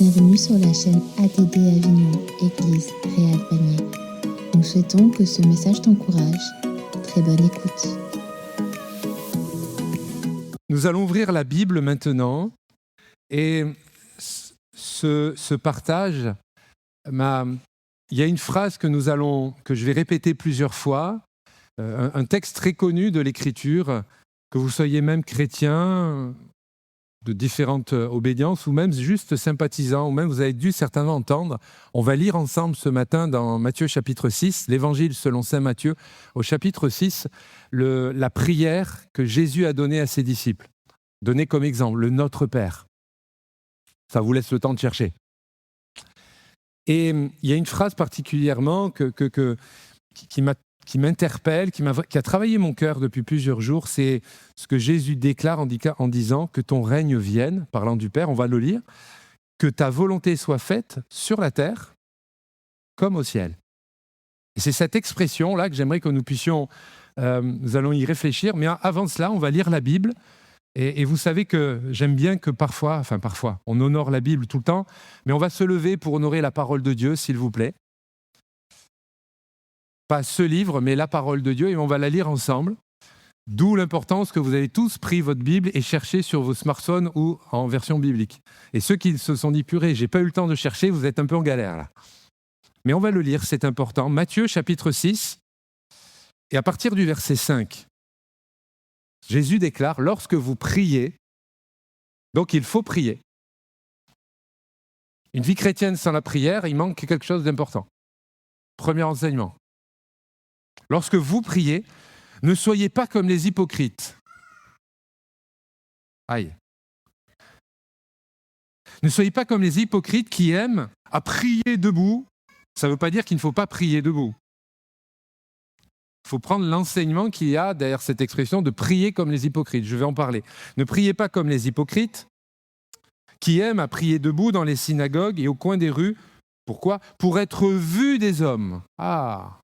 Bienvenue sur la chaîne ATD Avignon, Église Réal Panier. Nous souhaitons que ce message t'encourage. Très bonne écoute. Nous allons ouvrir la Bible maintenant et ce partage, il y a une phrase que je vais répéter plusieurs fois, un texte très connu de l'Écriture, que vous soyez même chrétien, de différentes obédiences ou même juste sympathisant, ou même vous avez dû certainement entendre. On va lire ensemble ce matin dans Matthieu chapitre 6, l'Évangile selon saint Matthieu, au chapitre 6, la prière que Jésus a donnée à ses disciples. Donnée comme exemple, le Notre Père. Ça vous laisse le temps de chercher. Et il y a une phrase particulièrement qui m'interpelle, qui a travaillé mon cœur depuis plusieurs jours, c'est ce que Jésus déclare en disant que ton règne vienne, parlant du Père, on va le lire, que ta volonté soit faite sur la terre comme au ciel. Et c'est cette expression-là que j'aimerais que nous puissions, nous allons y réfléchir, mais avant cela, on va lire la Bible. Et vous savez que j'aime bien que parfois, on honore la Bible tout le temps, mais on va se lever pour honorer la parole de Dieu, s'il vous plaît. Pas ce livre, mais la parole de Dieu, et on va la lire ensemble. D'où l'importance que vous avez tous pris votre Bible et cherché sur vos smartphones ou en version biblique. Et ceux qui se sont dit, purée, j'ai pas eu le temps de chercher, vous êtes un peu en galère là. Mais on va le lire, c'est important. Matthieu chapitre 6, et à partir du verset 5, Jésus déclare, lorsque vous priez, donc il faut prier. Une vie chrétienne sans la prière, il manque quelque chose d'important. Premier enseignement. Lorsque vous priez, ne soyez pas comme les hypocrites. Aïe. Ne soyez pas comme les hypocrites qui aiment à prier debout. Ça ne veut pas dire qu'il ne faut pas prier debout. Il faut prendre l'enseignement qu'il y a derrière cette expression de prier comme les hypocrites. Je vais en parler. Ne priez pas comme les hypocrites qui aiment à prier debout dans les synagogues et au coin des rues. Pourquoi ? Pour être vus des hommes. Ah.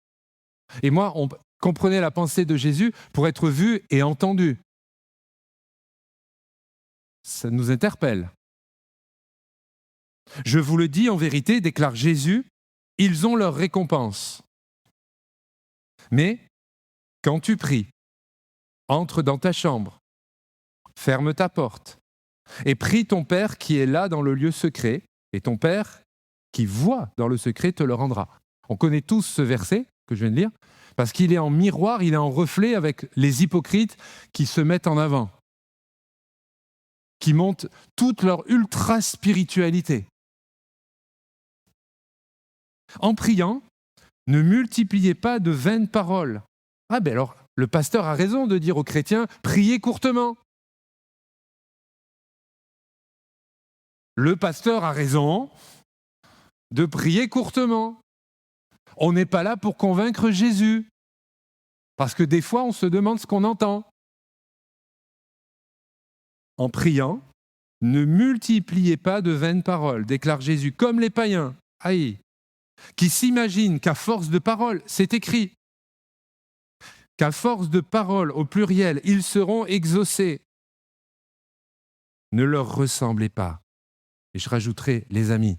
Et moi, on comprenait la pensée de Jésus pour être vu et entendu. Ça nous interpelle. Je vous le dis en vérité, déclare Jésus, ils ont leur récompense. Mais quand tu pries, entre dans ta chambre, ferme ta porte et prie ton Père qui est là dans le lieu secret, et ton Père qui voit dans le secret te le rendra. On connaît tous ce verset que je viens de lire, parce qu'il est en miroir, il est en reflet avec les hypocrites qui se mettent en avant, qui montrent toute leur ultra-spiritualité. En priant, ne multipliez pas de vaines paroles. Ah ben alors, le pasteur a raison de dire aux chrétiens, priez courtement. Le pasteur a raison de prier courtement. On n'est pas là pour convaincre Jésus. Parce que des fois, on se demande ce qu'on entend. En priant, ne multipliez pas de vaines paroles, déclare Jésus, comme les païens, qui s'imaginent qu'à force de paroles, c'est écrit, qu'à force de paroles au pluriel, ils seront exaucés. Ne leur ressemblez pas. Et je rajouterai, les amis,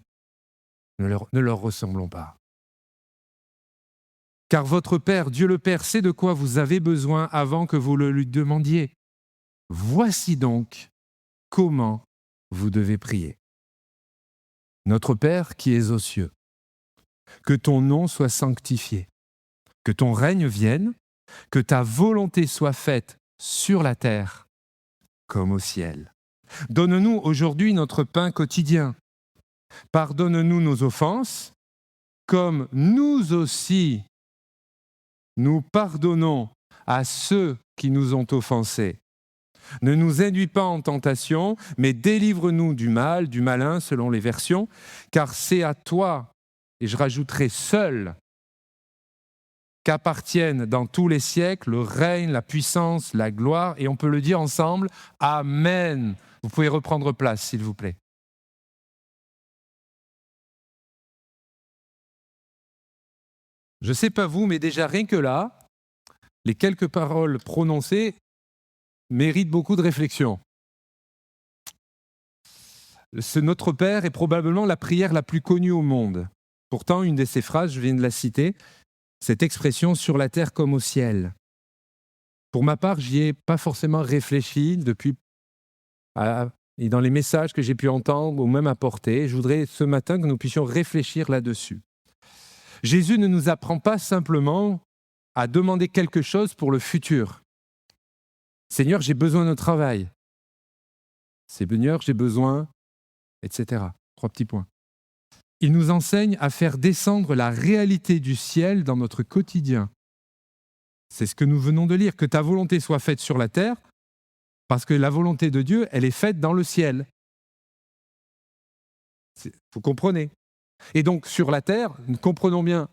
ne leur ressemblons pas. Car votre Père, Dieu le Père, sait de quoi vous avez besoin avant que vous le lui demandiez. Voici donc comment vous devez prier. Notre Père qui es aux cieux, que ton nom soit sanctifié, que ton règne vienne, que ta volonté soit faite sur la terre comme au ciel. Donne-nous aujourd'hui notre pain quotidien. Pardonne-nous nos offenses, comme nous aussi nous pardonnons à ceux qui nous ont offensés. Ne nous induis pas en tentation, mais délivre-nous du mal, du malin, selon les versions, car c'est à toi, et je rajouterai seul, qu'appartiennent dans tous les siècles le règne, la puissance, la gloire, et on peut le dire ensemble, Amen. Vous pouvez reprendre place, s'il vous plaît. Je ne sais pas vous, mais déjà rien que là, les quelques paroles prononcées méritent beaucoup de réflexion. Ce Notre Père est probablement la prière la plus connue au monde. Pourtant, une de ces phrases, je viens de la citer, cette expression « sur la terre comme au ciel ». Pour ma part, j'y ai pas forcément réfléchi et dans les messages que j'ai pu entendre ou même apporter. Je voudrais ce matin que nous puissions réfléchir là-dessus. Jésus ne nous apprend pas simplement à demander quelque chose pour le futur. Seigneur, j'ai besoin de travail. Seigneur, j'ai besoin, etc. 3 petits points. Il nous enseigne à faire descendre la réalité du ciel dans notre quotidien. C'est ce que nous venons de lire, que ta volonté soit faite sur la terre, parce que la volonté de Dieu, elle est faite dans le ciel. Vous comprenez ? Et donc, sur la terre, nous comprenons bien,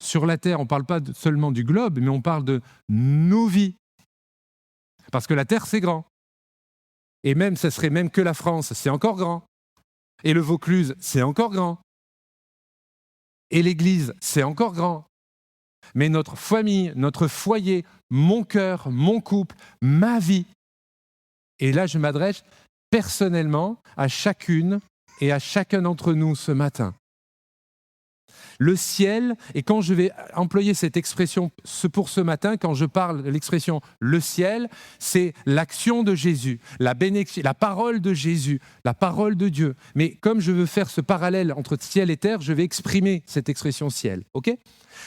sur la terre, on ne parle pas seulement du globe, mais on parle de nos vies. Parce que la terre, c'est grand. Et même, ça serait même que la France, c'est encore grand. Et le Vaucluse, c'est encore grand. Et l'Église, c'est encore grand. Mais notre famille, notre foyer, mon cœur, mon couple, ma vie. Et là, je m'adresse personnellement à chacune et à chacun d'entre nous ce matin. Le ciel, et quand je vais employer cette expression pour ce matin, quand je parle de l'expression « le ciel », c'est l'action de Jésus, la parole de Jésus, la parole de Dieu. Mais comme je veux faire ce parallèle entre ciel et terre, je vais exprimer cette expression « ciel ». Ok ?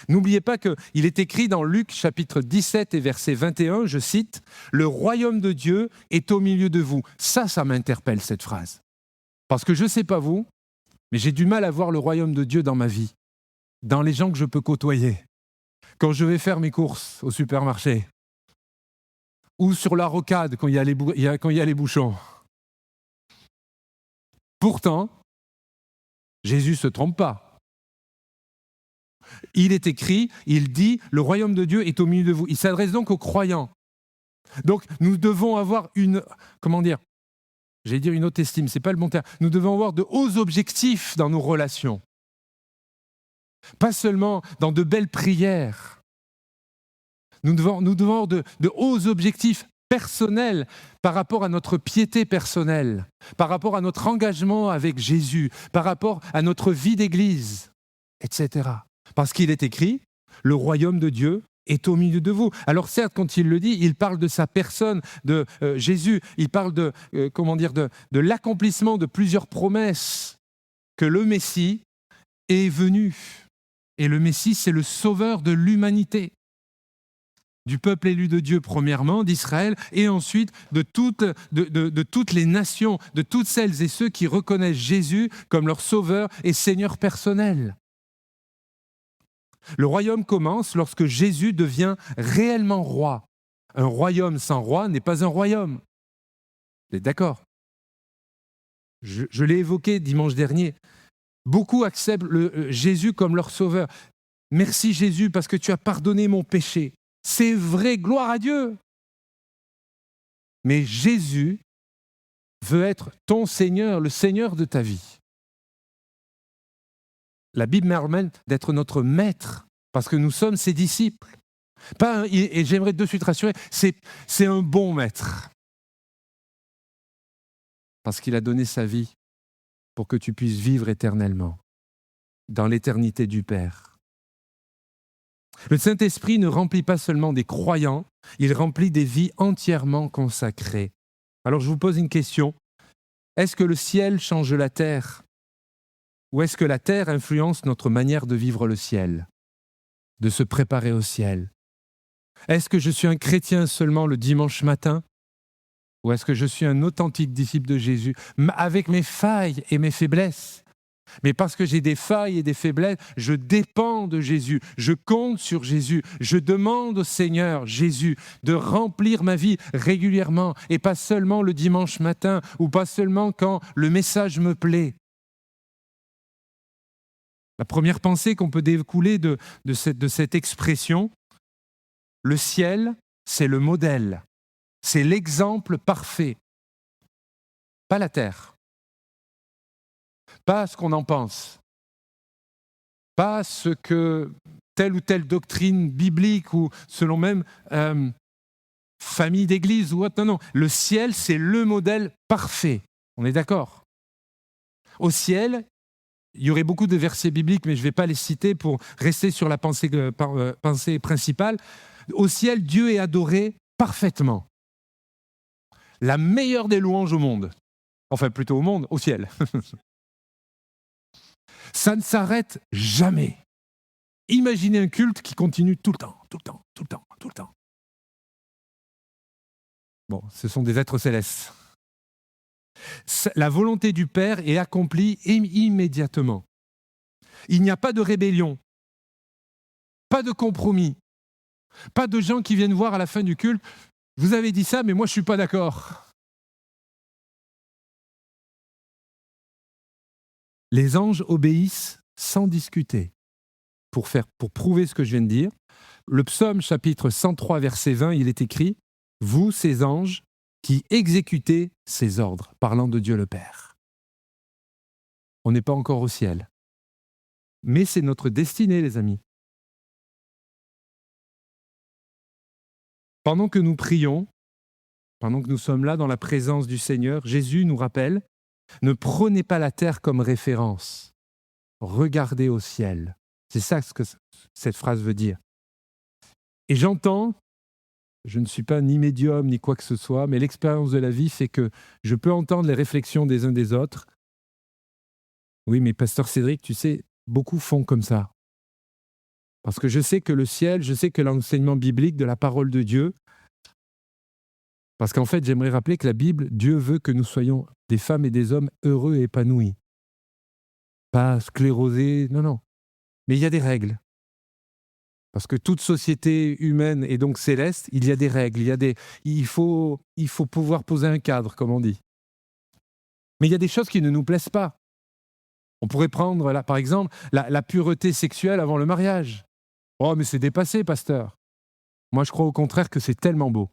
N'oubliez pas qu'il est écrit dans Luc chapitre 17 et verset 21, je cite, « Le royaume de Dieu est au milieu de vous ». Ça m'interpelle cette phrase. Parce que je ne sais pas vous, mais j'ai du mal à voir le royaume de Dieu dans ma vie. Dans les gens que je peux côtoyer, quand je vais faire mes courses au supermarché, ou sur la rocade quand il y a les bouchons. Pourtant, Jésus ne se trompe pas. Il est écrit, il dit, le royaume de Dieu est au milieu de vous. Il s'adresse donc aux croyants. Donc nous devons avoir une haute estime, ce n'est pas le bon terme. Nous devons avoir de hauts objectifs dans nos relations. Pas seulement dans de belles prières. Nous devons avoir de hauts objectifs personnels par rapport à notre piété personnelle, par rapport à notre engagement avec Jésus, par rapport à notre vie d'église, etc. Parce qu'il est écrit, le royaume de Dieu est au milieu de vous. Alors certes, quand il le dit, il parle de sa personne, de Jésus, il parle de l'accomplissement de plusieurs promesses que le Messie est venu. Et le Messie, c'est le sauveur de l'humanité, du peuple élu de Dieu premièrement, d'Israël, et ensuite de toutes les nations, de toutes celles et ceux qui reconnaissent Jésus comme leur sauveur et Seigneur personnel. Le royaume commence lorsque Jésus devient réellement roi. Un royaume sans roi n'est pas un royaume. Vous êtes d'accord ? Je l'ai évoqué dimanche dernier. Beaucoup acceptent Jésus comme leur sauveur. Merci Jésus parce que tu as pardonné mon péché. C'est vrai, gloire à Dieu. Mais Jésus veut être ton Seigneur, le Seigneur de ta vie. La Bible m'amène d'être notre maître parce que nous sommes ses disciples. Et j'aimerais de suite rassurer, c'est un bon maître. Parce qu'il a donné sa vie pour que tu puisses vivre éternellement, dans l'éternité du Père. Le Saint-Esprit ne remplit pas seulement des croyants, il remplit des vies entièrement consacrées. Alors je vous pose une question. Est-ce que le ciel change la terre ? Ou est-ce que la terre influence notre manière de vivre le ciel, de se préparer au ciel ? Est-ce que je suis un chrétien seulement le dimanche matin ? Ou est-ce que je suis un authentique disciple de Jésus, avec mes failles et mes faiblesses ? Mais parce que j'ai des failles et des faiblesses, je dépends de Jésus, je compte sur Jésus, je demande au Seigneur Jésus de remplir ma vie régulièrement et pas seulement le dimanche matin ou pas seulement quand le message me plaît. La première pensée qu'on peut découler de cette expression, le ciel, c'est le modèle. C'est l'exemple parfait. Pas la terre. Pas ce qu'on en pense. Pas ce que telle ou telle doctrine biblique ou selon même famille d'église ou autre. Non. Le ciel, c'est le modèle parfait. On est d'accord ? Au ciel, il y aurait beaucoup de versets bibliques, mais je ne vais pas les citer pour rester sur la pensée principale. Au ciel, Dieu est adoré parfaitement. La meilleure des louanges au monde. Enfin, plutôt au monde, au ciel. Ça ne s'arrête jamais. Imaginez un culte qui continue tout le temps. Bon, ce sont des êtres célestes. La volonté du Père est accomplie immédiatement. Il n'y a pas de rébellion, pas de compromis, pas de gens qui viennent voir à la fin du culte. Vous avez dit ça, mais moi je ne suis pas d'accord. Les anges obéissent sans discuter. Pour prouver ce que je viens de dire, le psaume chapitre 103, verset 20, il est écrit « Vous, ces anges, qui exécutez ses ordres », parlant de Dieu le Père. On n'est pas encore au ciel. Mais c'est notre destinée, les amis. Pendant que nous prions, pendant que nous sommes là dans la présence du Seigneur, Jésus nous rappelle « Ne prenez pas la terre comme référence. Regardez au ciel. » C'est ça ce que cette phrase veut dire. Et j'entends, je ne suis pas ni médium ni quoi que ce soit, mais l'expérience de la vie fait que je peux entendre les réflexions des uns des autres. Oui, mais pasteur Cédric, tu sais, beaucoup font comme ça. Parce que je sais que le ciel, je sais que l'enseignement biblique de la parole de Dieu, parce qu'en fait, j'aimerais rappeler que la Bible, Dieu veut que nous soyons des femmes et des hommes heureux et épanouis. Pas sclérosés, non. Mais il y a des règles. Parce que toute société humaine est donc céleste, il y a des règles, il faut pouvoir poser un cadre, comme on dit. Mais il y a des choses qui ne nous plaisent pas. On pourrait prendre, là, par exemple, la pureté sexuelle avant le mariage. Oh, mais c'est dépassé, pasteur. Moi, je crois au contraire que c'est tellement beau.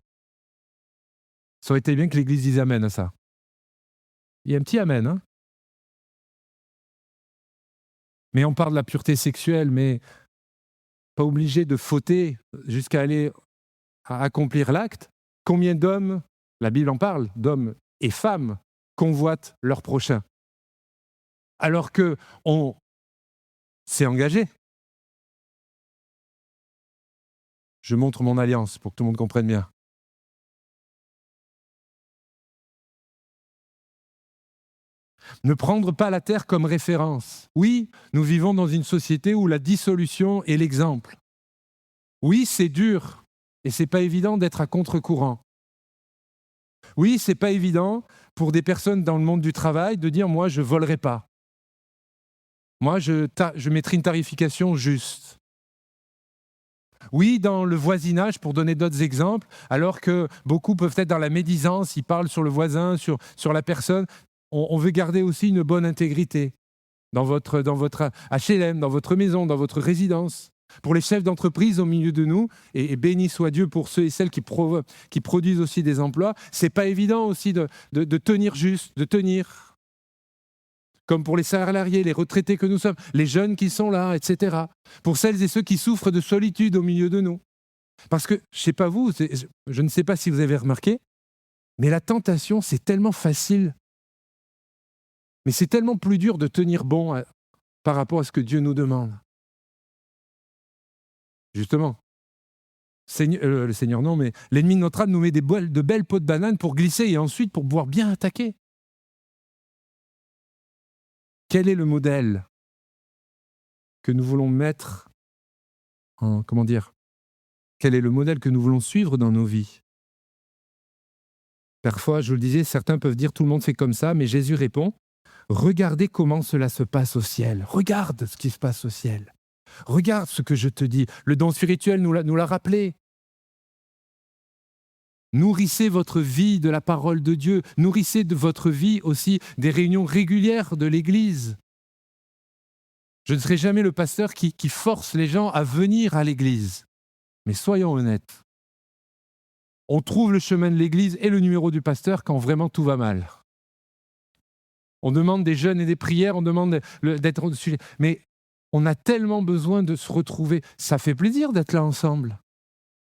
Ça aurait été bien que l'Église dise amen à ça. Il y a un petit amen, hein. Mais on parle de la pureté sexuelle, mais pas obligé de fauter jusqu'à aller à accomplir l'acte. Combien d'hommes, la Bible en parle, d'hommes et femmes, convoitent leur prochain, alors qu'on s'est engagé. Je montre mon alliance pour que tout le monde comprenne bien. Ne prendre pas la terre comme référence. Oui, nous vivons dans une société où la dissolution est l'exemple. Oui, c'est dur et c'est pas évident d'être à contre-courant. Oui, c'est pas évident pour des personnes dans le monde du travail de dire « moi, je volerai pas. Moi, je mettrai une tarification juste. » Oui, dans le voisinage, pour donner d'autres exemples, alors que beaucoup peuvent être dans la médisance, ils parlent sur le voisin, sur la personne. On veut garder aussi une bonne intégrité dans votre HLM, dans votre maison, dans votre résidence. Pour les chefs d'entreprise au milieu de nous, et béni soit Dieu pour ceux et celles qui produisent aussi des emplois, c'est pas évident aussi de tenir juste, de tenir. Comme pour les salariés, les retraités que nous sommes, les jeunes qui sont là, etc. Pour celles et ceux qui souffrent de solitude au milieu de nous. Parce que, je ne sais pas vous, je ne sais pas si vous avez remarqué, mais la tentation, c'est tellement facile. Mais c'est tellement plus dur de tenir bon par rapport à ce que Dieu nous demande. Justement, le Seigneur non, mais l'ennemi de notre âme nous met de belles peaux de banane pour glisser et ensuite pour pouvoir bien attaquer. Quel est le modèle que nous voulons mettre en, quel est le modèle que nous voulons suivre dans nos vies? Parfois, je vous le disais, certains peuvent dire tout le monde fait comme ça, mais Jésus répond, regardez comment cela se passe au ciel. Regarde ce qui se passe au ciel. Regarde ce que je te dis. Le don spirituel nous l'a rappelé. Nourrissez votre vie de la parole de Dieu. Nourrissez de votre vie aussi des réunions régulières de l'Église. Je ne serai jamais le pasteur qui force les gens à venir à l'Église. Mais soyons honnêtes. On trouve le chemin de l'Église et le numéro du pasteur quand vraiment tout va mal. On demande des jeûnes et des prières, on demande d'être au-dessus. Mais on a tellement besoin de se retrouver. Ça fait plaisir d'être là ensemble.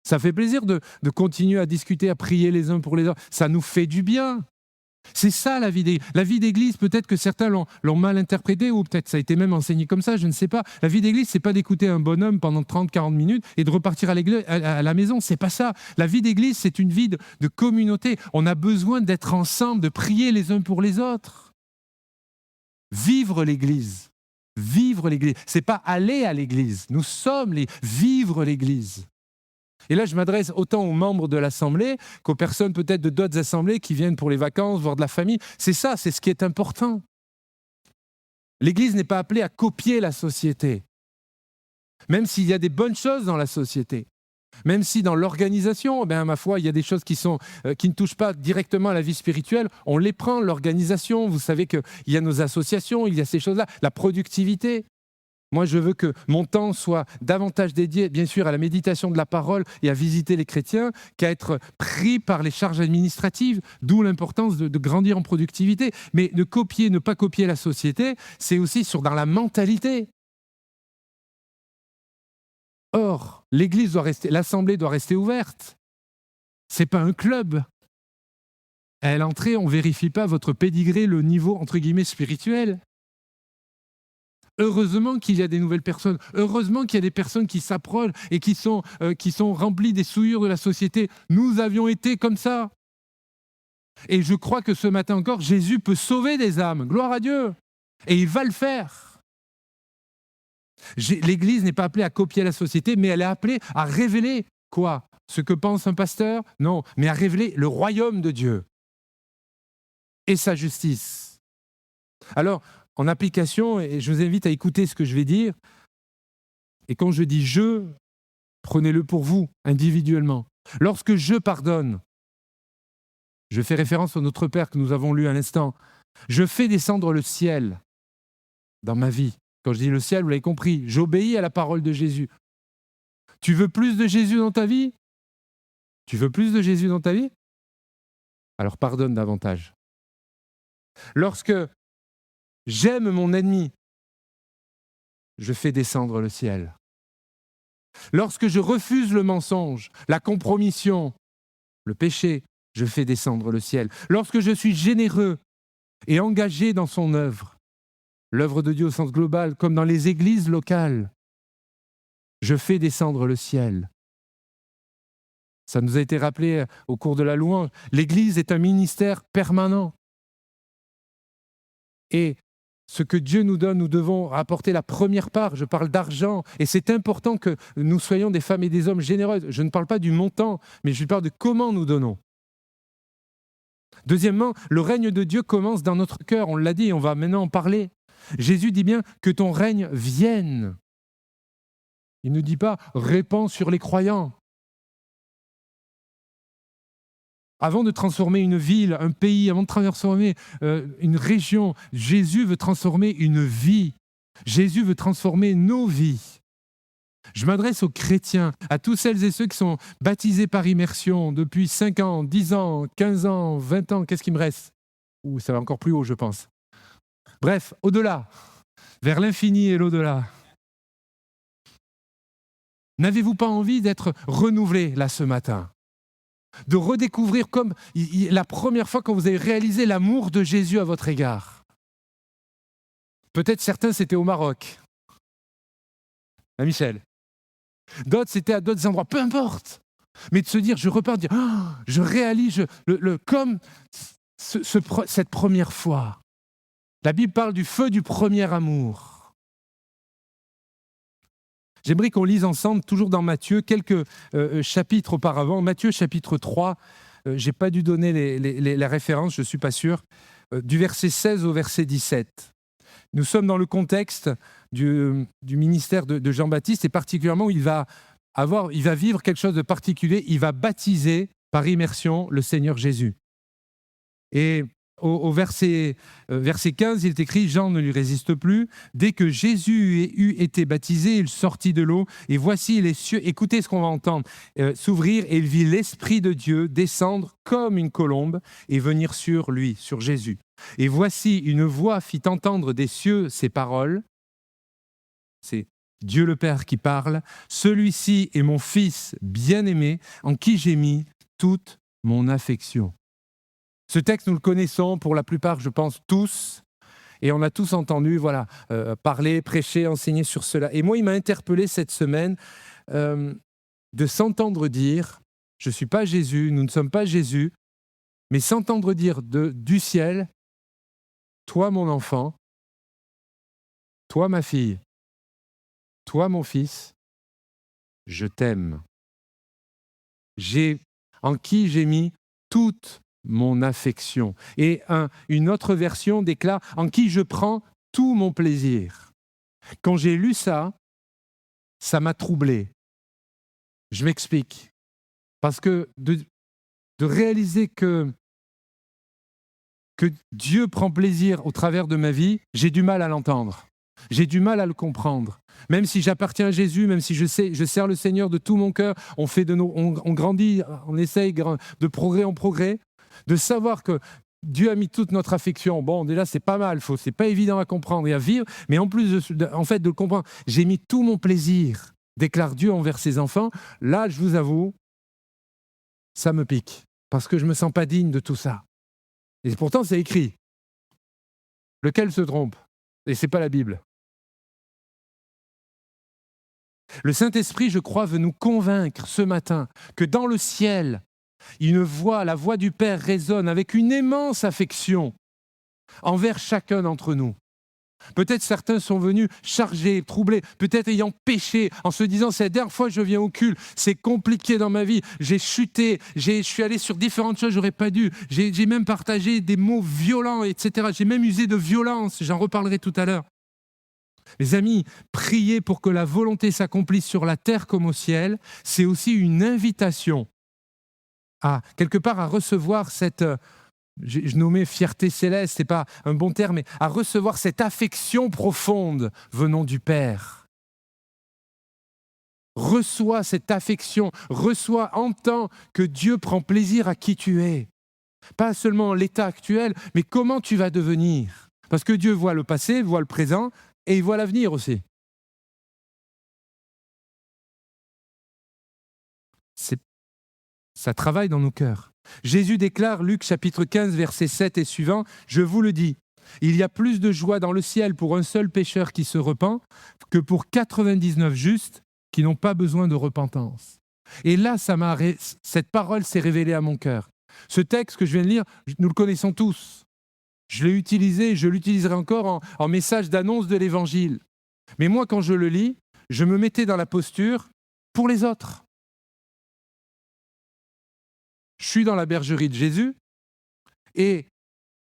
Ça fait plaisir de continuer à discuter, à prier les uns pour les autres. Ça nous fait du bien. C'est ça la vie d'église. La vie d'église, peut-être que certains l'ont mal interprété, ou peut-être ça a été même enseigné comme ça, je ne sais pas. La vie d'église, c'est pas d'écouter un bonhomme pendant 30-40 minutes et de repartir à la maison. C'est pas ça. La vie d'église, c'est une vie de communauté. On a besoin d'être ensemble, de prier les uns pour les autres. Vivre l'église. Vivre l'église. C'est pas aller à l'église. Nous sommes vivre l'église. Et là, je m'adresse autant aux membres de l'Assemblée qu'aux personnes peut-être de d'autres assemblées qui viennent pour les vacances, voir de la famille. C'est ça, c'est ce qui est important. L'Église n'est pas appelée à copier la société, même s'il y a des bonnes choses dans la société. Même si dans l'organisation, ma foi, il y a des choses qui ne touchent pas directement à la vie spirituelle, on les prend, l'organisation. Vous savez qu'il y a nos associations, il y a ces choses-là, la productivité. Moi, je veux que mon temps soit davantage dédié, bien sûr, à la méditation de la parole et à visiter les chrétiens qu'à être pris par les charges administratives, d'où l'importance de grandir en productivité. Mais ne pas copier la société, c'est aussi dans la mentalité. Or, l'Assemblée doit rester ouverte. Ce n'est pas un club. À l'entrée, on ne vérifie pas votre pédigré, le niveau, entre guillemets, spirituel. Heureusement qu'il y a des nouvelles personnes. Heureusement qu'il y a des personnes qui s'approchent et qui sont remplies des souillures de la société. Nous avions été comme ça. Et je crois que ce matin encore, Jésus peut sauver des âmes. Gloire à Dieu. Et il va le faire. L'Église n'est pas appelée à copier la société, mais elle est appelée à révéler quoi ? Ce que pense un pasteur ? Non, mais à révéler le royaume de Dieu et sa justice. Alors, en application, et je vous invite à écouter ce que je vais dire, et quand je dis « je », prenez-le pour vous, individuellement. Lorsque je pardonne, je fais référence au Notre Père que nous avons lu à l'instant, je fais descendre le ciel dans ma vie. Quand je dis le ciel, vous l'avez compris, j'obéis à la parole de Jésus. Tu veux plus de Jésus dans ta vie ? Tu veux plus de Jésus dans ta vie ? Alors pardonne davantage. Lorsque j'aime mon ennemi, je fais descendre le ciel. Lorsque je refuse le mensonge, la compromission, le péché, je fais descendre le ciel. Lorsque je suis généreux et engagé dans son œuvre, l'œuvre de Dieu au sens global, comme dans les églises locales, je fais descendre le ciel. Ça nous a été rappelé au cours de la louange. L'Église est un ministère permanent. Et ce que Dieu nous donne, nous devons rapporter la première part. Je parle d'argent. Et c'est important que nous soyons des femmes et des hommes généreux. Je ne parle pas du montant, mais je parle de comment nous donnons. Deuxièmement, le règne de Dieu commence dans notre cœur. On l'a dit, on va maintenant en parler. Jésus dit bien que ton règne vienne. Il ne dit pas « répands sur les croyants ». Avant de transformer une ville, un pays, avant de transformer une région, Jésus veut transformer une vie. Jésus veut transformer nos vies. Je m'adresse aux chrétiens, à tous celles et ceux qui sont baptisés par immersion depuis 5 ans, 10 ans, 15 ans, 20 ans. Qu'est-ce qui me reste ? Ouh, ça va encore plus haut, je pense. Bref, au-delà, vers l'infini et l'au-delà. N'avez-vous pas envie d'être renouvelé là ce matin ? De redécouvrir comme la première fois quand vous avez réalisé l'amour de Jésus à votre égard. Peut-être certains, c'était au Maroc, à Michel. D'autres, c'était à d'autres endroits, peu importe. Mais de se dire, je repars, de dire, je réalise comme cette première fois. La Bible parle du feu du premier amour. J'aimerais qu'on lise ensemble, toujours dans Matthieu, quelques chapitres auparavant. Matthieu, chapitre 3, je n'ai pas dû donner la référence, je ne suis pas sûr, du verset 16 au verset 17. Nous sommes dans le contexte du ministère de Jean-Baptiste, et particulièrement où il va vivre quelque chose de particulier, il va baptiser par immersion le Seigneur Jésus. Et au verset 15, il est écrit « Jean ne lui résiste plus. Dès que Jésus eut été baptisé, il sortit de l'eau. Et voici les cieux, écoutez ce qu'on va entendre, s'ouvrir. Et il vit l'Esprit de Dieu descendre comme une colombe et venir sur lui, sur Jésus. Et voici une voix fit entendre des cieux ces paroles. » C'est Dieu le Père qui parle. « Celui-ci est mon Fils bien-aimé, en qui j'ai mis toute mon affection. » Ce texte, nous le connaissons pour la plupart, je pense, tous. Et on a tous entendu parler, prêcher, enseigner sur cela. Et moi, il m'a interpellé cette semaine de s'entendre dire, je ne suis pas Jésus, nous ne sommes pas Jésus, mais s'entendre dire du ciel, toi mon enfant, toi ma fille, toi mon fils, je t'aime. En qui j'ai mis toute mon affection. Et une autre version déclare « en qui je prends tout mon plaisir ». Quand j'ai lu ça, ça m'a troublé. Je m'explique. Parce que de réaliser que Dieu prend plaisir au travers de ma vie, j'ai du mal à l'entendre. J'ai du mal à le comprendre. Même si j'appartiens à Jésus, même si je sers le Seigneur de tout mon cœur, on grandit, on essaye de progrès en progrès, de savoir que Dieu a mis toute notre affection. Bon, déjà, c'est pas mal, c'est pas évident à comprendre et à vivre, mais en plus de le comprendre, j'ai mis tout mon plaisir, déclare Dieu envers ses enfants. Là, je vous avoue, ça me pique, parce que je me sens pas digne de tout ça. Et pourtant, c'est écrit. Lequel se trompe? Et c'est pas la Bible. Le Saint-Esprit, je crois, veut nous convaincre ce matin que dans le ciel, la voix du Père résonne avec une immense affection envers chacun d'entre nous. Peut-être certains sont venus chargés, troublés, peut-être ayant péché, en se disant « c'est la dernière fois que je viens au culte, c'est compliqué dans ma vie, j'ai chuté, je suis allé sur différentes choses, j'aurais pas dû, j'ai même partagé des mots violents, etc. J'ai même usé de violence, j'en reparlerai tout à l'heure. » Les amis, prier pour que la volonté s'accomplisse sur la terre comme au ciel, c'est aussi une invitation quelque part à recevoir cette, je nommais fierté céleste, c'est pas un bon terme, mais à recevoir cette affection profonde venant du Père. Reçois cette affection, entends que Dieu prend plaisir à qui tu es. Pas seulement l'état actuel, mais comment tu vas devenir. Parce que Dieu voit le passé, voit le présent, et il voit l'avenir aussi. Ça travaille dans nos cœurs. Jésus déclare, Luc chapitre 15, versets 7 et suivants, « Je vous le dis, il y a plus de joie dans le ciel pour un seul pécheur qui se repent que pour 99 justes qui n'ont pas besoin de repentance. » Et là, cette parole s'est révélée à mon cœur. Ce texte que je viens de lire, nous le connaissons tous. Je l'ai utilisé et je l'utiliserai encore en message d'annonce de l'Évangile. Mais moi, quand je le lis, je me mettais dans la posture pour les autres. Je suis dans la bergerie de Jésus et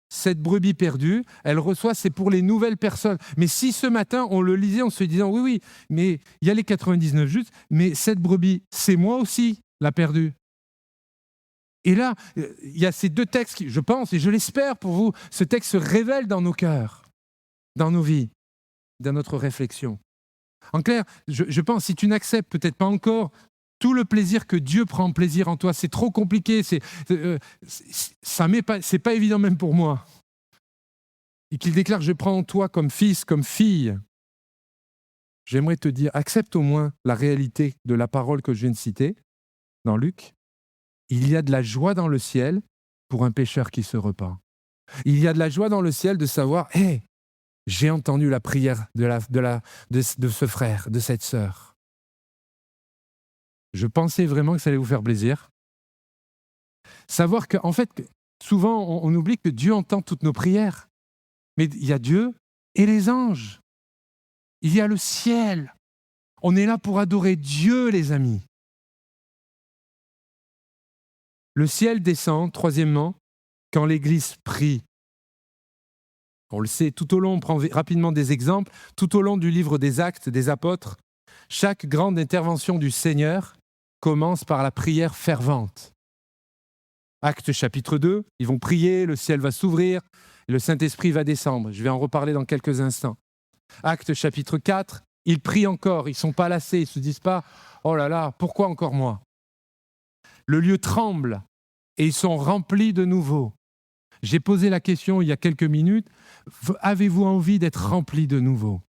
cette brebis perdue, elle reçoit, c'est pour les nouvelles personnes. Mais si ce matin, on le lisait en se disant, oui, mais il y a les 99 justes, mais cette brebis, c'est moi aussi, la perdue. Et là, il y a ces deux textes qui, je pense, et je l'espère pour vous, ce texte se révèle dans nos cœurs, dans nos vies, dans notre réflexion. En clair, je pense, si tu n'acceptes peut-être pas encore tout le plaisir que Dieu prend plaisir en toi, c'est trop compliqué, c'est pas évident même pour moi. Et qu'il déclare, je prends en toi comme fils, comme fille. J'aimerais te dire, accepte au moins la réalité de la parole que je viens de citer, dans Luc. Il y a de la joie dans le ciel pour un pécheur qui se repent. Il y a de la joie dans le ciel de savoir, j'ai entendu la prière de ce frère, de cette sœur. Je pensais vraiment que ça allait vous faire plaisir. Savoir qu'en fait, souvent, on oublie que Dieu entend toutes nos prières. Mais il y a Dieu et les anges. Il y a le ciel. On est là pour adorer Dieu, les amis. Le ciel descend, troisièmement, quand l'Église prie. On le sait, tout au long, on prend rapidement des exemples, tout au long du livre des Actes des Apôtres, chaque grande intervention du Seigneur commence par la prière fervente. Actes chapitre 2, ils vont prier, le ciel va s'ouvrir, le Saint-Esprit va descendre. Je vais en reparler dans quelques instants. Actes chapitre 4, ils prient encore, ils ne sont pas lassés, ils ne se disent pas « Oh là là, pourquoi encore moi ?» Le lieu tremble et ils sont remplis de nouveau. J'ai posé la question il y a quelques minutes, avez-vous envie d'être remplis de nouveau ?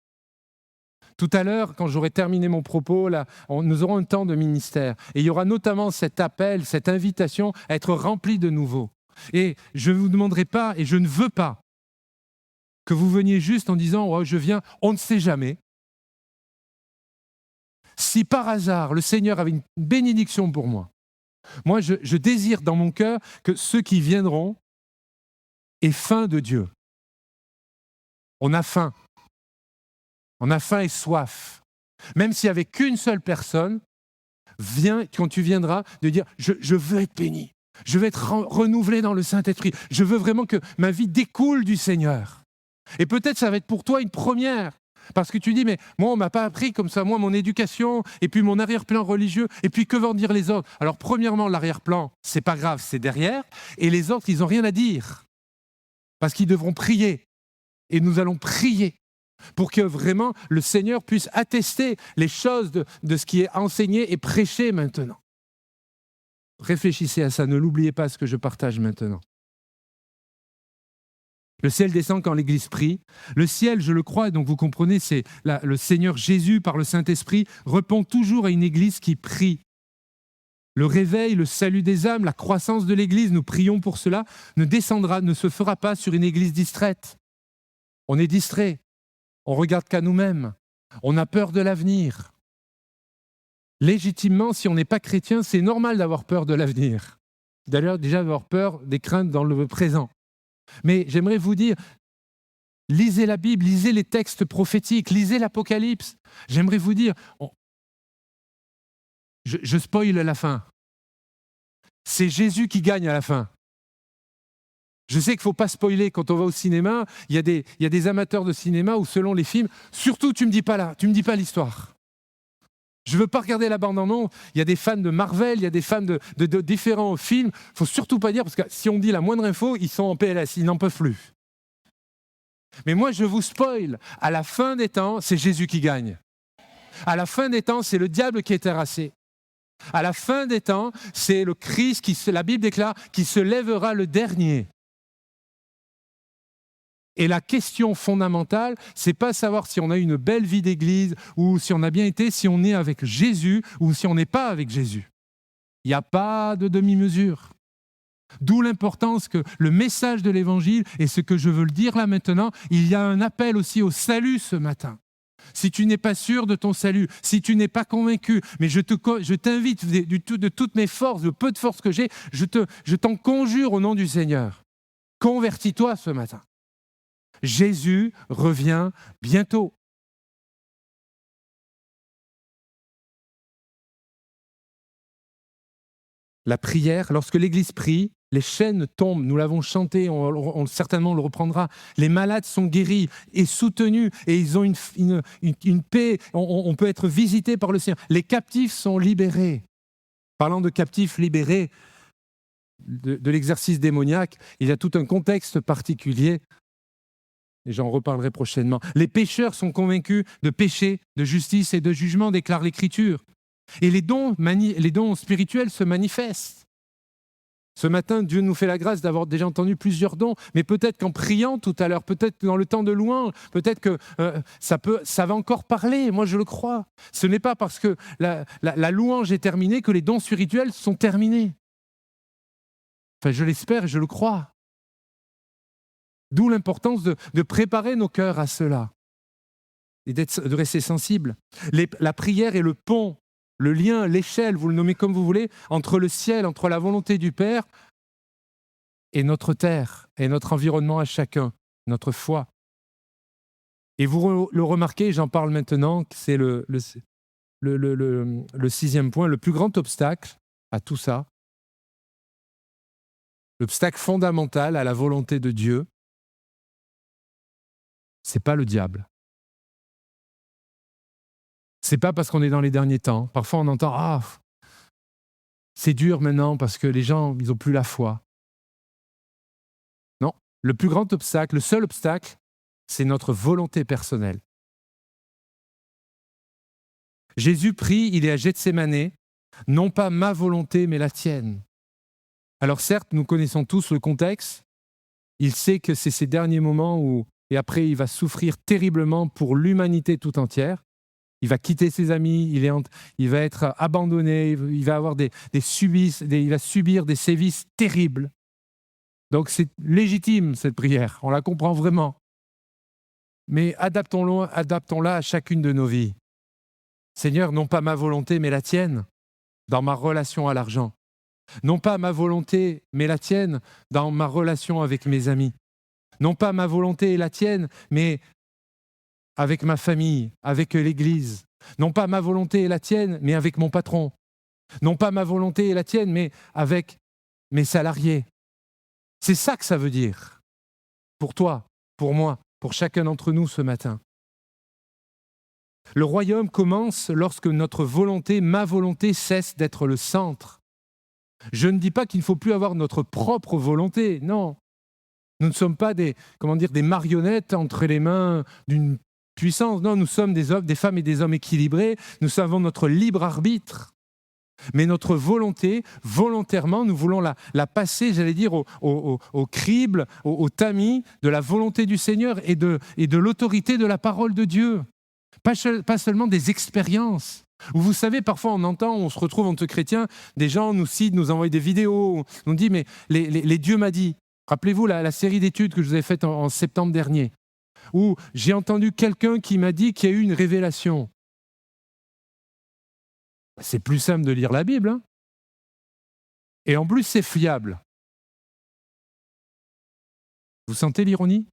Tout à l'heure, quand j'aurai terminé mon propos, là, nous aurons un temps de ministère. Et il y aura notamment cet appel, cette invitation à être remplis de nouveau. Et je ne vous demanderai pas, et je ne veux pas, que vous veniez juste en disant oh, « je viens, on ne sait jamais ». Si par hasard, le Seigneur avait une bénédiction pour moi, je désire dans mon cœur que ceux qui viendront aient faim de Dieu. On a faim. On a faim et soif. Même s'il n'y avait qu'une seule personne, viens, quand tu viendras, de dire « je veux être béni, je veux être renouvelé dans le Saint-Esprit, je veux vraiment que ma vie découle du Seigneur ». Et peut-être ça va être pour toi une première, parce que tu dis « mais moi on ne m'a pas appris comme ça, moi mon éducation, et puis mon arrière-plan religieux, et puis que vont dire les autres ?» Alors premièrement, l'arrière-plan, c'est pas grave, c'est derrière, et les autres, ils n'ont rien à dire, parce qu'ils devront prier, et nous allons prier pour que vraiment le Seigneur puisse attester les choses de ce qui est enseigné et prêché maintenant. Réfléchissez à ça, ne l'oubliez pas ce que je partage maintenant. Le ciel descend quand l'Église prie. Le ciel, je le crois, donc vous comprenez, c'est le Seigneur Jésus par le Saint-Esprit répond toujours à une Église qui prie. Le réveil, le salut des âmes, la croissance de l'Église, nous prions pour cela, ne se fera pas sur une Église distraite. On est distrait. On regarde qu'à nous-mêmes. On a peur de l'avenir. Légitimement, si on n'est pas chrétien, c'est normal d'avoir peur de l'avenir. D'ailleurs, déjà avoir peur des craintes dans le présent. Mais j'aimerais vous dire, lisez la Bible, lisez les textes prophétiques, lisez l'Apocalypse. J'aimerais vous dire, je spoil la fin. C'est Jésus qui gagne à la fin. Je sais qu'il ne faut pas spoiler quand on va au cinéma. Il y a des amateurs de cinéma où, selon les films, surtout, tu ne me dis pas l'histoire. Je ne veux pas regarder la bande-annonce. Il y a des fans de Marvel, il y a des fans de différents films. Il ne faut surtout pas dire, parce que si on dit la moindre info, ils sont en PLS, ils n'en peuvent plus. Mais moi, je vous spoil. À la fin des temps, c'est Jésus qui gagne. À la fin des temps, c'est le diable qui est terrassé. À la fin des temps, c'est le Christ, la Bible déclare, qui se lèvera le dernier. Et la question fondamentale, c'est pas savoir si on a une belle vie d'église ou si on a bien été, si on est avec Jésus ou si on n'est pas avec Jésus. Il n'y a pas de demi-mesure. D'où l'importance que le message de l'Évangile, et ce que je veux le dire là maintenant, il y a un appel aussi au salut ce matin. Si tu n'es pas sûr de ton salut, si tu n'es pas convaincu, mais je t'invite de toutes mes forces, le peu de force que j'ai, je t'en conjure au nom du Seigneur. Convertis-toi ce matin. Jésus revient bientôt. La prière, lorsque l'Église prie, les chaînes tombent, nous l'avons chanté, certainement on le reprendra. Les malades sont guéris et soutenus et ils ont une paix, on peut être visité par le Seigneur. Les captifs sont libérés. Parlant de captifs libérés de l'exercice démoniaque, il y a tout un contexte particulier. Et j'en reparlerai prochainement. Les pécheurs sont convaincus de péché, de justice et de jugement, déclare l'Écriture. Et les dons spirituels se manifestent. Ce matin, Dieu nous fait la grâce d'avoir déjà entendu plusieurs dons, mais peut-être qu'en priant tout à l'heure, peut-être dans le temps de louange, peut-être que ça va encore parler, moi je le crois. Ce n'est pas parce que la louange est terminée que les dons spirituels sont terminés. Enfin, je l'espère et je le crois. D'où l'importance de préparer nos cœurs à cela et de rester sensibles. La prière est le pont, le lien, l'échelle, vous le nommez comme vous voulez, entre le ciel, entre la volonté du Père et notre terre, et notre environnement à chacun, notre foi. Et vous le remarquez, j'en parle maintenant, c'est le 6e point, le plus grand obstacle à tout ça, l'obstacle fondamental à la volonté de Dieu, c'est pas le diable. C'est pas parce qu'on est dans les derniers temps. Parfois on entend c'est dur maintenant parce que les gens ils ont plus la foi. Non, le plus grand obstacle, le seul obstacle, c'est notre volonté personnelle. Jésus prie, il est à Gethsémane, non pas ma volonté mais la tienne. Alors certes, nous connaissons tous le contexte. Il sait que c'est ces derniers moments où et après, il va souffrir terriblement pour l'humanité tout entière. Il va quitter ses amis, il va être abandonné, il va avoir il va subir des sévices terribles. Donc c'est légitime cette prière, on la comprend vraiment. Mais adaptons-la à chacune de nos vies. Seigneur, non pas ma volonté, mais la tienne, dans ma relation à l'argent. Non pas ma volonté, mais la tienne, dans ma relation avec mes amis. Non pas ma volonté et la tienne, mais avec ma famille, avec l'Église. Non pas ma volonté et la tienne, mais avec mon patron. Non pas ma volonté et la tienne, mais avec mes salariés. C'est ça que ça veut dire. Pour toi, pour moi, pour chacun d'entre nous ce matin. Le royaume commence lorsque notre volonté, ma volonté, cesse d'être le centre. Je ne dis pas qu'il ne faut plus avoir notre propre volonté, non. Nous ne sommes pas des marionnettes entre les mains d'une puissance. Non, nous sommes des femmes et des hommes équilibrés. Nous avons notre libre arbitre. Mais notre volonté, volontairement, nous voulons la passer, au crible, au tamis de la volonté du Seigneur et de l'autorité de la parole de Dieu. Pas seulement des expériences. Où vous savez, parfois on se retrouve entre chrétiens, des gens nous citent, nous envoient des vidéos, nous disent mais les dieux m'a dit. Rappelez-vous la série d'études que je vous ai faite en septembre dernier, où j'ai entendu quelqu'un qui m'a dit qu'il y a eu une révélation. C'est plus simple de lire la Bible, hein. Et en plus c'est fiable. Vous sentez l'ironie ?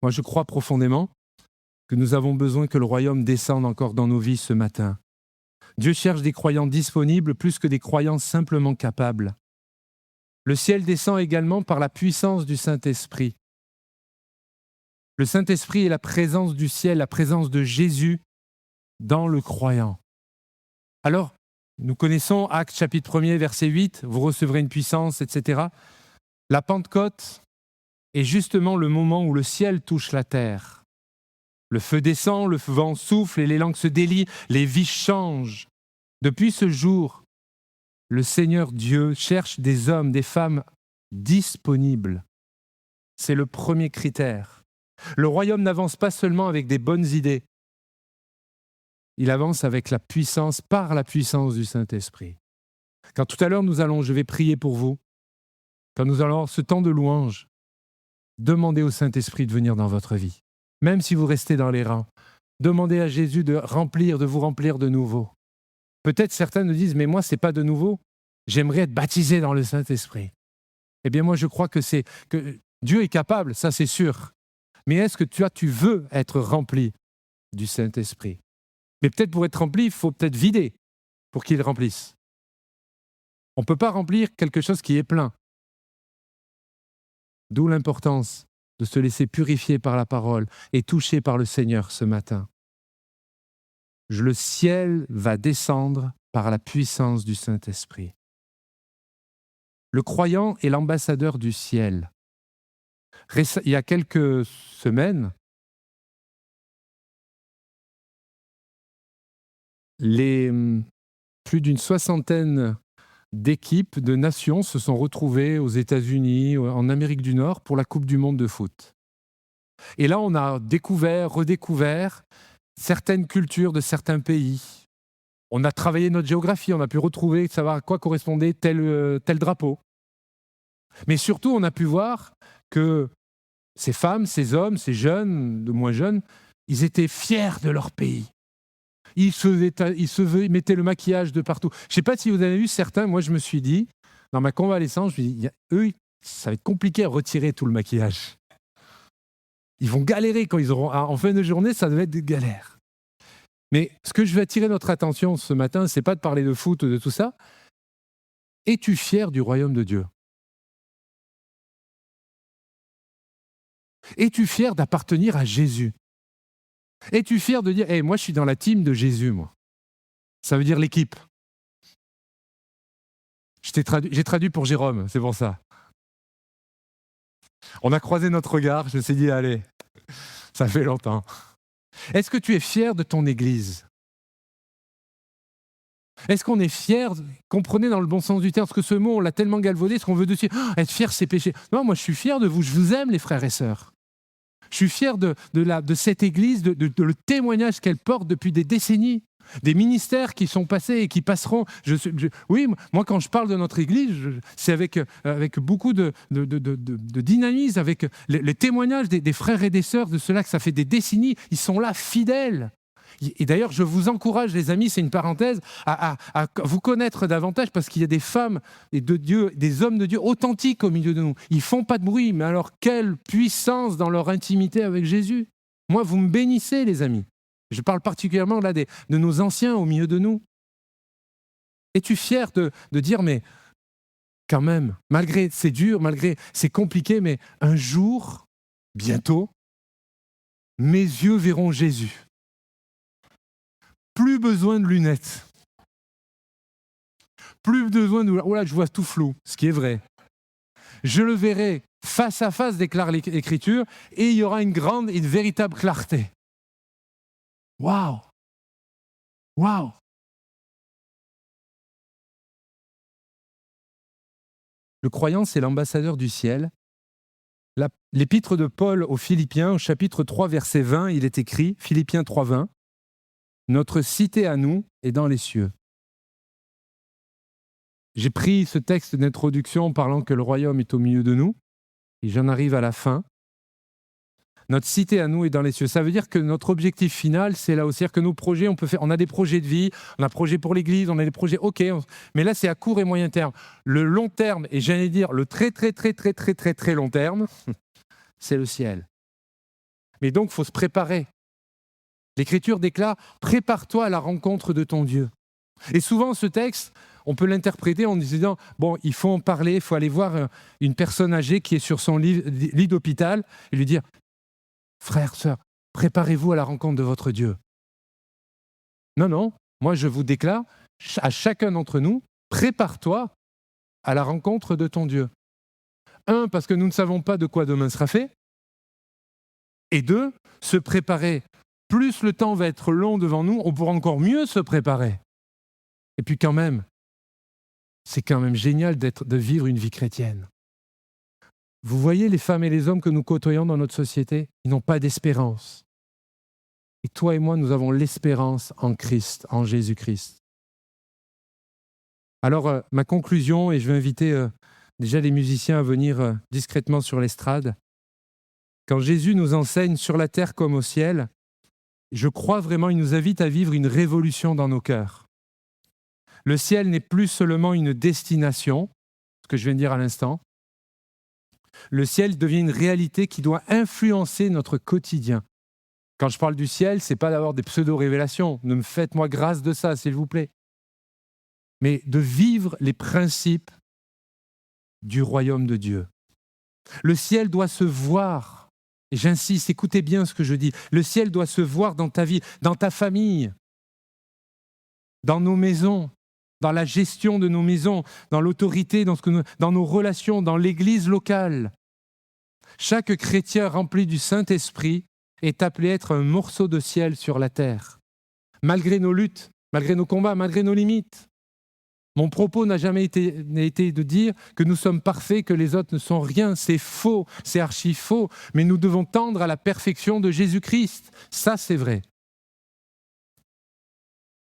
Moi, je crois profondément que nous avons besoin que le royaume descende encore dans nos vies ce matin. Dieu cherche des croyants disponibles plus que des croyants simplement capables. Le ciel descend également par la puissance du Saint-Esprit. Le Saint-Esprit est la présence du ciel, la présence de Jésus dans le croyant. Alors, nous connaissons Actes chapitre 1er, verset 8, « Vous recevrez une puissance, etc. » La Pentecôte est justement le moment où le ciel touche la terre. Le feu descend, le vent souffle et les langues se délient, les vies changent. Depuis ce jour, le Seigneur Dieu cherche des hommes, des femmes disponibles. C'est le premier critère. Le royaume n'avance pas seulement avec des bonnes idées. Il avance avec la puissance, par la puissance du Saint-Esprit. Quand tout à l'heure je vais prier pour vous, quand nous allons avoir ce temps de louange, demandez au Saint-Esprit de venir dans votre vie. Même si vous restez dans les rangs, demandez à Jésus de vous remplir de nouveau. Peut-être certains nous disent, mais moi, ce n'est pas de nouveau. J'aimerais être baptisé dans le Saint-Esprit. Eh bien, moi, je crois que Dieu est capable, ça c'est sûr. Mais est-ce que tu veux être rempli du Saint-Esprit ? Mais peut-être pour être rempli, il faut peut-être vider pour qu'il remplisse. On ne peut pas remplir quelque chose qui est plein. D'où l'importance de se laisser purifier par la parole et toucher par le Seigneur ce matin. Le ciel va descendre par la puissance du Saint-Esprit. Le croyant est l'ambassadeur du ciel. Il y a quelques semaines, plus d'une soixantaine d'équipes, de nations se sont retrouvées aux États-Unis, en Amérique du Nord, pour la Coupe du Monde de foot. Et là, on a redécouvert certaines cultures de certains pays. On a travaillé notre géographie, on a pu retrouver, savoir à quoi correspondait tel drapeau. Mais surtout, on a pu voir que ces femmes, ces hommes, ces jeunes, de moins jeunes, ils étaient fiers de leur pays. Ils mettaient le maquillage de partout. Je ne sais pas si vous avez vu certains, moi je me suis dit, dans ma convalescence, je me dis, eux, ça va être compliqué à retirer tout le maquillage. Ils vont galérer quand ils auront... En fin de journée, ça devait être des galères. Mais ce que je veux attirer notre attention ce matin, ce n'est pas de parler de foot ou de tout ça. Es-tu fier du royaume de Dieu ? Es-tu fier d'appartenir à Jésus ? Es-tu fier de dire « moi, je suis dans la team de Jésus, moi ». Ça veut dire l'équipe. J'ai traduit pour Jérôme, c'est pour ça. On a croisé notre regard, je me suis dit « Allez, ça fait longtemps ». Est-ce que tu es fier de ton Église ? Est-ce qu'on est fier, comprenez dans le bon sens du terme, parce que ce mot, on l'a tellement galvaudé, ce qu'on veut dessus, être fier, c'est péché. Non, moi, je suis fier de vous, je vous aime, les frères et sœurs. Je suis fier de cette Église, de le témoignage qu'elle porte depuis des décennies. des ministères qui sont passés et qui passeront. Oui, moi quand je parle de notre Église, c'est avec beaucoup de dynamisme, avec les témoignages des frères et des sœurs de ceux-là que ça fait des décennies, ils sont là fidèles. Et d'ailleurs, je vous encourage, les amis, c'est une parenthèse, à vous connaître davantage parce qu'il y a des femmes et de Dieu, des hommes de Dieu authentiques au milieu de nous. Ils ne font pas de bruit, mais alors quelle puissance dans leur intimité avec Jésus. Moi, vous me bénissez, les amis. Je parle particulièrement là de nos anciens au milieu de nous. Es-tu fier de dire, mais quand même, malgré c'est dur, malgré c'est compliqué, mais un jour, bientôt, mes yeux verront Jésus. Plus besoin de lunettes. Plus besoin de... Oh là, je vois tout flou, ce qui est vrai. Je le verrai face à face, déclare l'Écriture, et il y aura une véritable clarté. Waouh! Waouh! Le croyant, c'est l'ambassadeur du ciel. L'épître de Paul aux Philippiens, au chapitre 3, verset 20, il est écrit, Philippiens 3, 20, « Notre cité à nous est dans les cieux. » J'ai pris ce texte d'introduction parlant que le royaume est au milieu de nous, et j'en arrive à la fin. Notre cité à nous est dans les cieux. Ça veut dire que notre objectif final, c'est là aussi, c'est-à-dire que nos projets, on a des projets de vie, on a des projets pour l'Église, on a des projets, mais là c'est à court et moyen terme. Le long terme, et j'allais dire le très long terme, c'est le ciel. Mais donc, il faut se préparer. L'Écriture déclare « Prépare-toi à la rencontre de ton Dieu ». Et souvent, ce texte, on peut l'interpréter en disant « Bon, il faut en parler, il faut aller voir une personne âgée qui est sur son lit d'hôpital et lui dire « Frère, sœur, préparez-vous à la rencontre de votre Dieu. » Non, moi je vous déclare à chacun d'entre nous, prépare-toi à la rencontre de ton Dieu. 1, parce que nous ne savons pas de quoi demain sera fait. Et 2, se préparer. Plus le temps va être long devant nous, on pourra encore mieux se préparer. Et puis quand même, c'est quand même génial de vivre une vie chrétienne. Vous voyez les femmes et les hommes que nous côtoyons dans notre société, ils n'ont pas d'espérance. Et toi et moi, nous avons l'espérance en Christ, en Jésus-Christ. Alors, ma conclusion, et je vais inviter déjà les musiciens à venir discrètement sur l'estrade. Quand Jésus nous enseigne sur la terre comme au ciel, je crois vraiment, il nous invite à vivre une révolution dans nos cœurs. Le ciel n'est plus seulement une destination, ce que je viens de dire à l'instant. Le ciel devient une réalité qui doit influencer notre quotidien. Quand je parle du ciel, ce n'est pas d'avoir des pseudo-révélations. Ne me faites-moi grâce de ça, s'il vous plaît. Mais de vivre les principes du royaume de Dieu. Le ciel doit se voir. Et j'insiste, écoutez bien ce que je dis. Le ciel doit se voir dans ta vie, dans ta famille, dans nos maisons, dans la gestion de nos maisons, dans l'autorité, dans nos relations, dans l'église locale. Chaque chrétien rempli du Saint-Esprit est appelé à être un morceau de ciel sur la terre. Malgré nos luttes, malgré nos combats, malgré nos limites. Mon propos n'a jamais été de dire que nous sommes parfaits, que les autres ne sont rien. C'est faux, c'est archi faux. Mais nous devons tendre à la perfection de Jésus-Christ. Ça, c'est vrai.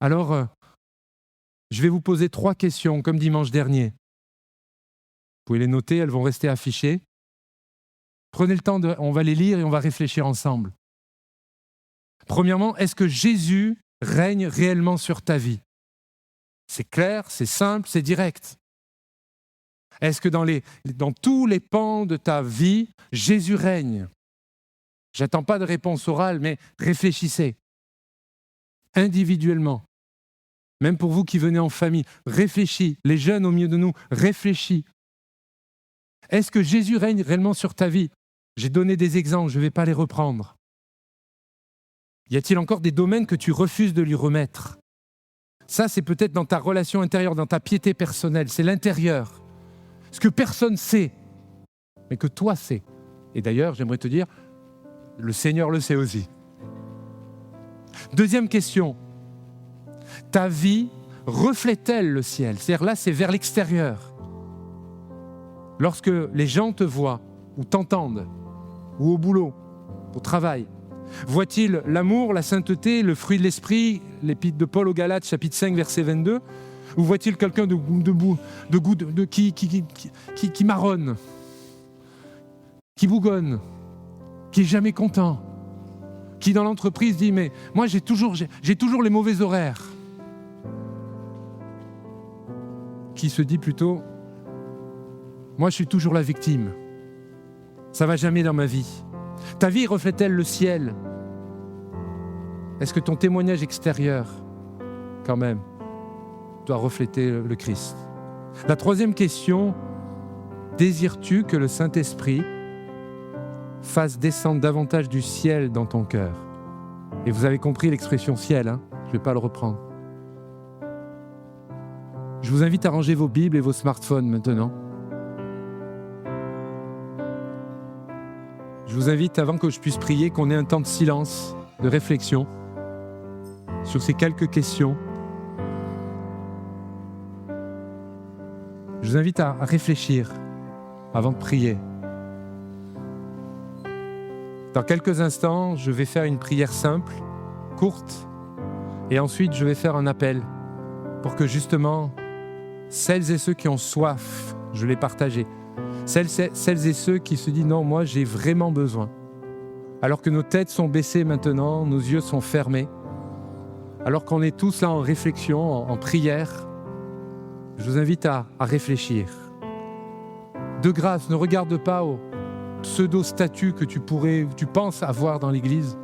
Alors, je vais vous poser 3 questions, comme dimanche dernier. Vous pouvez les noter, elles vont rester affichées. Prenez le temps, on va les lire et on va réfléchir ensemble. Premièrement, est-ce que Jésus règne réellement sur ta vie ? C'est clair, c'est simple, c'est direct. Est-ce que dans tous les pans de ta vie, Jésus règne ? J'attends pas de réponse orale, mais réfléchissez. Individuellement. Même pour vous qui venez en famille, réfléchis. Les jeunes au milieu de nous, réfléchis. Est-ce que Jésus règne réellement sur ta vie ? J'ai donné des exemples, je ne vais pas les reprendre. Y a-t-il encore des domaines que tu refuses de lui remettre ? Ça, c'est peut-être dans ta relation intérieure, dans ta piété personnelle, c'est l'intérieur. Ce que personne ne sait, mais que toi sais. Et d'ailleurs, j'aimerais te dire, le Seigneur le sait aussi. Deuxième question, ta vie reflète-t-elle le ciel ? C'est-à-dire là, c'est vers l'extérieur. Lorsque les gens te voient, ou t'entendent, ou au boulot, au travail, Voit-il l'amour, la sainteté, le fruit de l'esprit, l'épître de Paul aux Galates, chapitre 5, verset 22? Ou voit-il quelqu'un qui marronne, qui bougonne, qui est jamais content, qui dans l'entreprise dit « mais moi j'ai toujours les mauvais horaires », qui se dit plutôt « moi je suis toujours la victime, ça va jamais dans ma vie ». Ta vie reflète-t-elle le ciel? Est-ce que ton témoignage extérieur, quand même, doit refléter le Christ? La troisième question, désires-tu que le Saint-Esprit fasse descendre davantage du ciel dans ton cœur? Et vous avez compris l'expression ciel, hein? Je ne vais pas le reprendre. Je vous invite à ranger vos Bibles et vos smartphones maintenant. Je vous invite, avant que je puisse prier, qu'on ait un temps de silence, de réflexion sur ces quelques questions. Je vous invite à réfléchir avant de prier. Dans quelques instants, je vais faire une prière simple, courte, et ensuite je vais faire un appel pour que justement, celles et ceux qui ont soif, je l'ai partagé, celles et ceux qui se disent « non, moi j'ai vraiment besoin ». Alors que nos têtes sont baissées maintenant, nos yeux sont fermés, alors qu'on est tous là en réflexion, en prière, je vous invite à réfléchir. De grâce, ne regarde pas au pseudo-statut que tu penses avoir dans l'Église.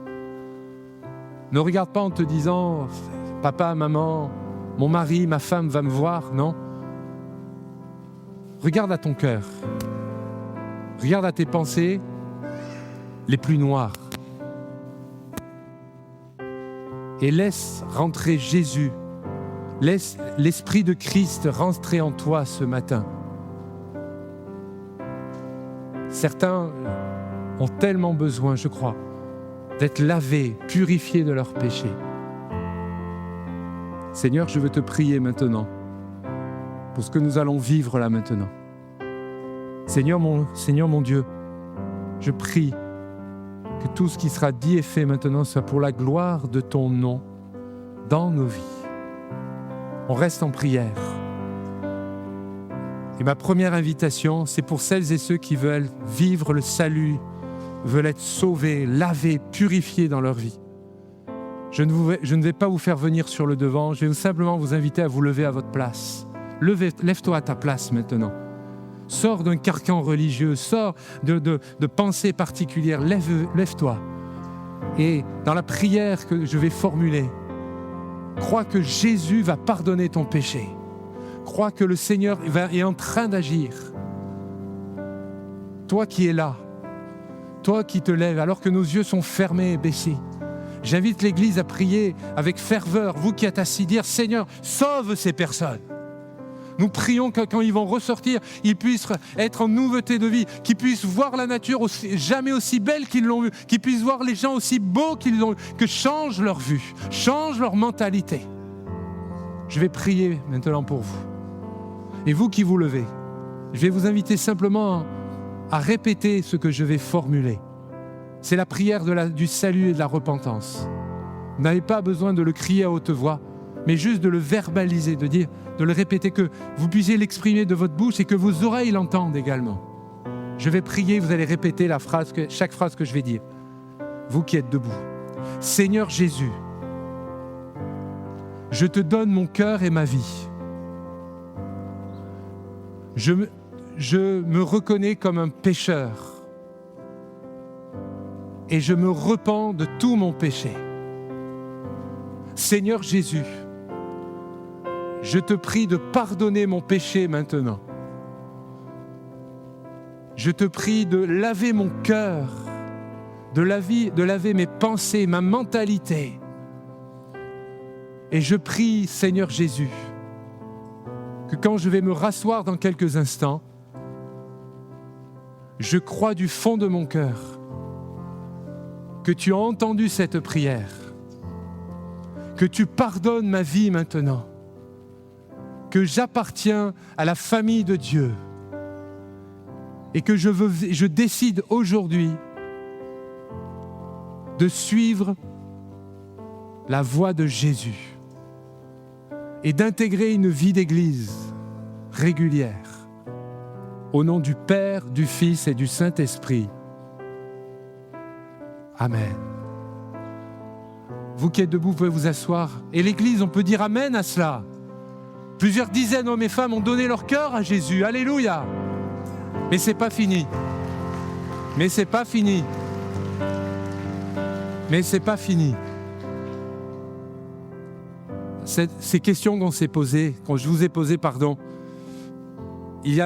Ne regarde pas en te disant « papa, maman, mon mari, ma femme va me voir », non. Regarde à ton cœur. Regarde à tes pensées les plus noires. Et laisse rentrer Jésus. Laisse l'Esprit de Christ rentrer en toi ce matin. Certains ont tellement besoin, je crois, d'être lavés, purifiés de leurs péchés. Seigneur, je veux te prier maintenant pour ce que nous allons vivre là maintenant. Seigneur mon Dieu, je prie que tout ce qui sera dit et fait maintenant soit pour la gloire de ton nom dans nos vies. On reste en prière. Et ma première invitation, c'est pour celles et ceux qui veulent vivre le salut, veulent être sauvés, lavés, purifiés dans leur vie. Je ne vais pas vous faire venir sur le devant, je vais simplement vous inviter à vous lever à votre place. Lève-toi à ta place maintenant. Sors d'un carcan religieux, sors de pensées particulières, lève-toi. Et dans la prière que je vais formuler, crois que Jésus va pardonner ton péché. Crois que le Seigneur est en train d'agir. Toi qui es là, toi qui te lèves alors que nos yeux sont fermés et baissés, j'invite l'Église à prier avec ferveur, vous qui êtes assis, dire « Seigneur, sauve ces personnes ». Nous prions que quand ils vont ressortir, ils puissent être en nouveauté de vie, qu'ils puissent voir la nature jamais aussi belle qu'ils l'ont vue, qu'ils puissent voir les gens aussi beaux qu'ils l'ont vus, que change leur vue, change leur mentalité. Je vais prier maintenant pour vous. Et vous qui vous levez, je vais vous inviter simplement à répéter ce que je vais formuler. C'est la prière du salut et de la repentance. Vous n'avez pas besoin de le crier à haute voix, mais juste de le verbaliser, de le répéter, que vous puissiez l'exprimer de votre bouche et que vos oreilles l'entendent également. Je vais prier, vous allez répéter chaque phrase que je vais dire. Vous qui êtes debout. Seigneur Jésus, je te donne mon cœur et ma vie. Je me reconnais comme un pécheur et je me repens de tout mon péché. Seigneur Jésus, je te prie de pardonner mon péché maintenant. Je te prie de laver mon cœur, de laver mes pensées, ma mentalité. Et je prie, Seigneur Jésus, que quand je vais me rasseoir dans quelques instants, je crois du fond de mon cœur que tu as entendu cette prière, que tu pardonnes ma vie maintenant, que j'appartiens à la famille de Dieu et que je décide aujourd'hui de suivre la voie de Jésus et d'intégrer une vie d'église régulière au nom du Père, du Fils et du Saint-Esprit. Amen. Vous qui êtes debout, vous pouvez vous asseoir. Et l'Église, on peut dire Amen à cela. Plusieurs dizaines d'hommes et femmes ont donné leur cœur à Jésus. Alléluia. Mais c'est pas fini. Mais c'est pas fini. Mais c'est pas fini. Ces questions qu'on s'est posées, que je vous ai posées,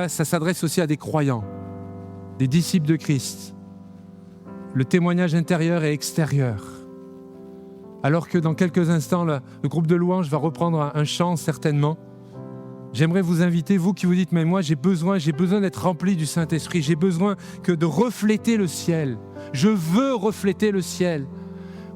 ça s'adresse aussi à des croyants, des disciples de Christ. Le témoignage intérieur et extérieur. Alors que dans quelques instants, le groupe de louanges va reprendre un chant certainement. J'aimerais vous inviter, vous qui vous dites, mais moi j'ai besoin d'être rempli du Saint-Esprit, j'ai besoin de refléter le ciel. Je veux refléter le ciel.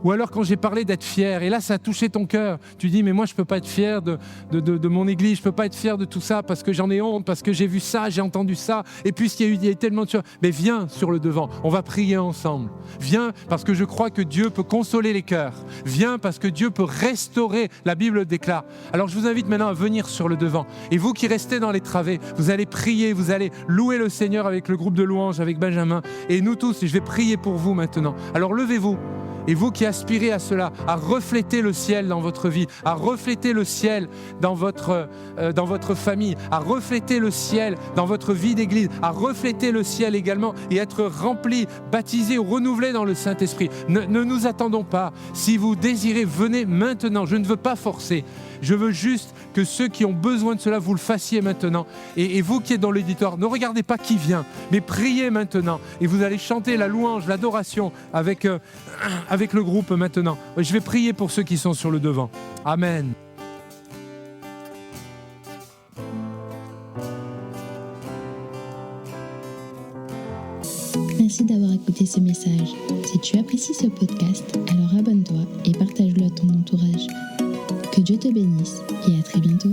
Ou alors quand j'ai parlé d'être fier, et là ça a touché ton cœur, tu dis mais moi je ne peux pas être fier de mon église, je ne peux pas être fier de tout ça parce que j'en ai honte, parce que j'ai vu ça, j'ai entendu ça, et puisqu'il y a tellement de choses, mais viens sur le devant, on va prier ensemble. Viens parce que je crois que Dieu peut consoler les cœurs, viens parce que Dieu peut restaurer, la Bible le déclare. Alors je vous invite maintenant à venir sur le devant, et vous qui restez dans les travées, vous allez prier, vous allez louer le Seigneur avec le groupe de louanges, avec Benjamin, et nous tous, je vais prier pour vous maintenant. Alors levez-vous. Et vous qui aspirez à cela, à refléter le ciel dans votre vie, à refléter le ciel dans votre famille, à refléter le ciel dans votre vie d'église, à refléter le ciel également et être rempli, baptisé ou renouvelé dans le Saint-Esprit. Ne nous attendons pas. Si vous désirez, venez maintenant. Je ne veux pas forcer. Je veux juste que ceux qui ont besoin de cela, vous le fassiez maintenant. Et vous qui êtes dans l'auditoire, ne regardez pas qui vient, mais priez maintenant. Et vous allez chanter la louange, l'adoration avec le groupe maintenant. Je vais prier pour ceux qui sont sur le devant. Amen. Merci d'avoir écouté ce message. Si tu apprécies ce podcast, alors abonne-toi et partage-le à ton entourage. Que Dieu te bénisse et à très bientôt.